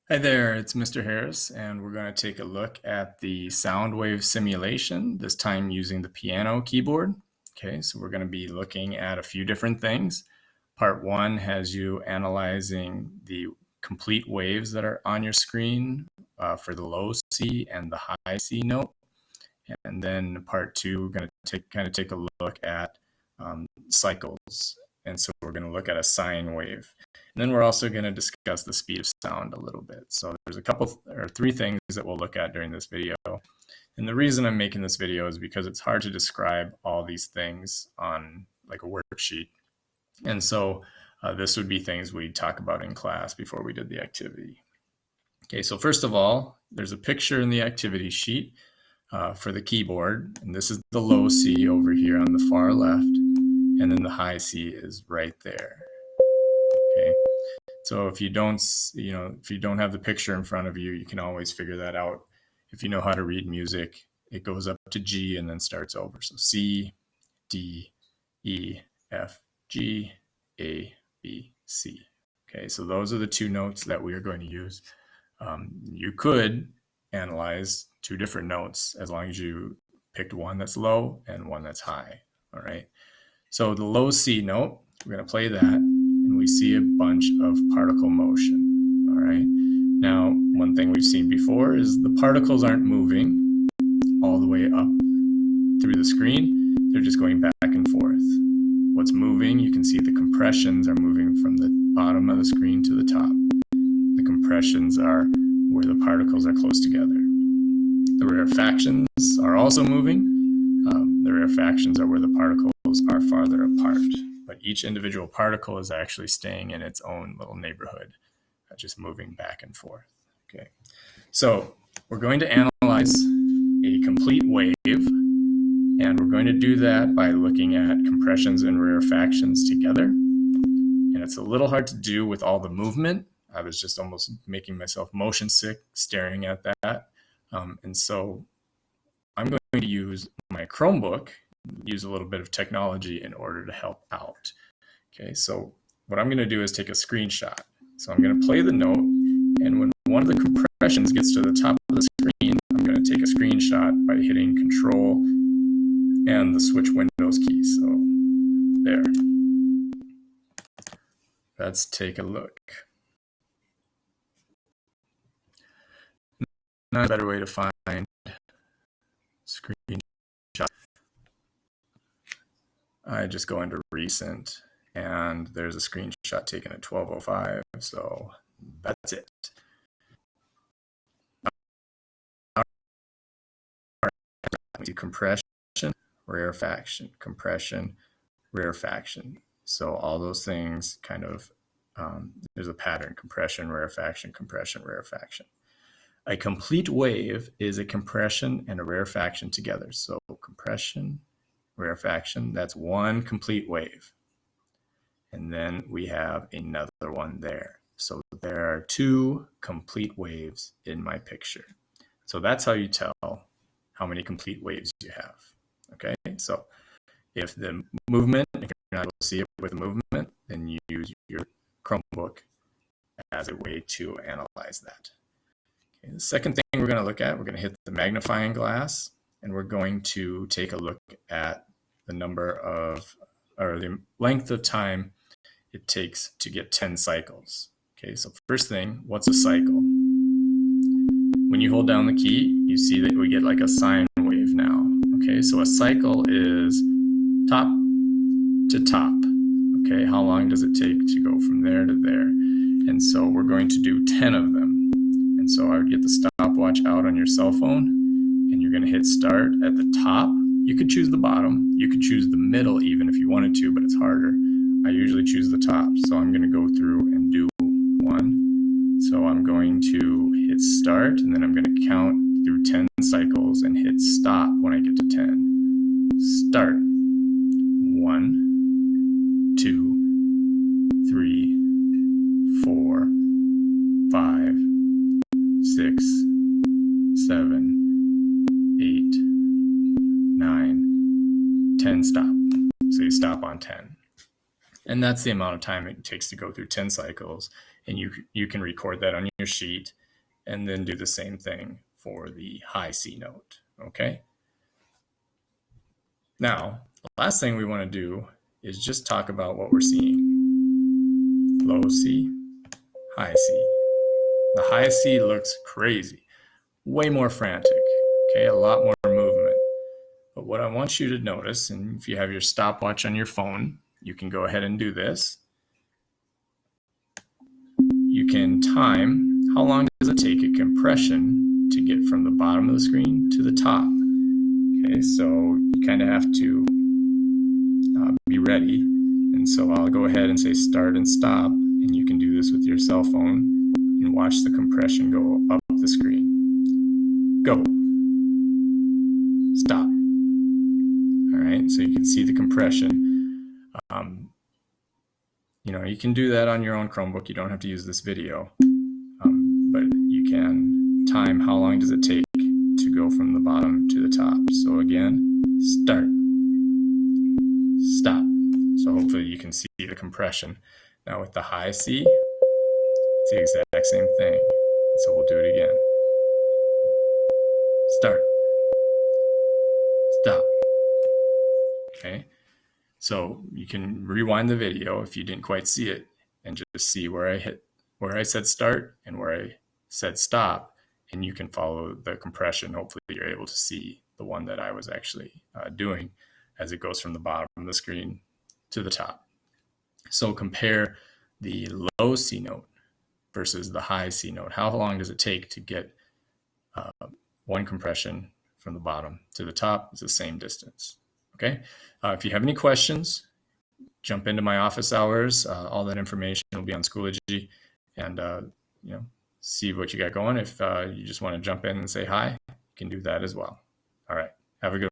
Hi there, it's Mr. Harris, and we're going to take a look at the sound wave simulation, this time using the piano keyboard. Okay, so we're going to be looking at a few different things. Part one has you analyzing the complete waves that are on your screen for the low C and the high C note. And then part two, we're going to take a look at cycles. And so we're going to look at a sine wave. And then we're also going to discuss the speed of sound a little bit. So there's a couple or three things that we'll look at during this video. And the reason I'm making this video is because it's hard to describe all these things on like a worksheet. And so this would be things we talk about in class before we did the activity. Okay, so first of all, there's a picture in the activity sheet for the keyboard. And this is the low C over here on the far left. And then the high C is right there. Okay. So if you don't have the picture in front of you, you can always figure that out. If you know how to read music, it goes up to G and then starts over. So C, D, E, F, G, A, B, C. Okay, so those are the two notes that we are going to use. You could analyze two different notes as long as you picked one that's low and one that's high. All right. So the low C note, we're going to play that, and we see a bunch of particle motion. All right. Now, one thing we've seen before is the particles aren't moving all the way up through the screen. They're just going back and forth. What's moving, you can see the compressions are moving from the bottom of the screen to the top. The compressions are where the particles are close together. The rarefactions are also moving. The rarefactions are where the particles are farther apart, but each individual particle is actually staying in its own little neighborhood, just moving back and forth. Okay, so we're going to analyze a complete wave, and we're going to do that by looking at compressions and rarefactions together. And it's a little hard to do with all the movement. I was just almost making myself motion sick staring at that. And so I'm going to use my Chromebook, use a little bit of technology in order to help out. Okay, so what I'm going to do is take a screenshot. So I'm going to play the note, and when one of the compressions gets to the top of the screen, I'm going to take a screenshot by hitting Control and the switch Windows key. So there. Let's take a look. Not a better way to find screenshot. I just go into recent, and there's a screenshot taken at 12:05. So that's it. Compression, rarefaction, compression, rarefaction. So all those things kind of, there's a pattern: compression, rarefaction, compression, rarefaction. A complete wave is a compression and a rarefaction together. So compression, rarefaction, that's one complete wave. And then we have another one there. So there are two complete waves in my picture. So that's how you tell how many complete waves you have. Okay, so if the movement, if you're not able to see it with the movement, then you use your Chromebook as a way to analyze that. Okay, the second thing we're going to look at, we're going to hit the magnifying glass, and we're going to take a look at the number of, or the length of time it takes to get 10 cycles. Okay, so first thing, what's a cycle? When you hold down the key, you see that we get like a sine wave now. Okay, so a cycle is top to top. Okay, how long does it take to go from there to there? And so we're going to do 10 of them. And so I would get the stopwatch out on your cell phone, and you're going to hit start at the top. You could choose the bottom. You could choose the middle even if you wanted to, but it's harder. I usually choose the top. So I'm going to go through and do one. So I'm going to hit start, and then I'm going to count through 10 cycles and hit stop when I get to 10. Start. 1, 2, 3, 4, 5, 6, 7, 8, 9, 10. Stop. So you stop on 10. And that's the amount of time it takes to go through 10 cycles. And you can record that on your sheet and then do the same thing for the high C note. Okay. Now, the last thing we want to do is just talk about what we're seeing. Low C, high C. The high C looks crazy, way more frantic, okay, a lot more movement. But what I want you to notice, and if you have your stopwatch on your phone, you can go ahead and do this. You can time how long does it take a compression to get from the bottom of the screen to the top. Okay, so you kind of have to be ready. And so I'll go ahead and say start and stop, and you can do this with your cell phone and watch the compression go up the screen. Go. Stop. All right, so you can see the compression. You can do that on your own Chromebook. You don't have to use this video, but you can time how long does it take to go from the bottom to the top. So again, start, stop. So hopefully you can see the compression. Now with the high C, it's the exact same thing. So we'll do it again. Start, stop. Okay. So you can rewind the video if you didn't quite see it and just see where I said start and where I said stop, and you can follow the compression. Hopefully you're able to see the one that I was actually doing as it goes from the bottom of the screen to the top. So compare the low C note versus the high C note. How long does it take to get one compression from the bottom to the top? It's the same distance. Okay. If you have any questions, jump into my office hours. All that information will be on Schoology, and see what you got going. If you just want to jump in and say hi, you can do that as well. All right. Have a good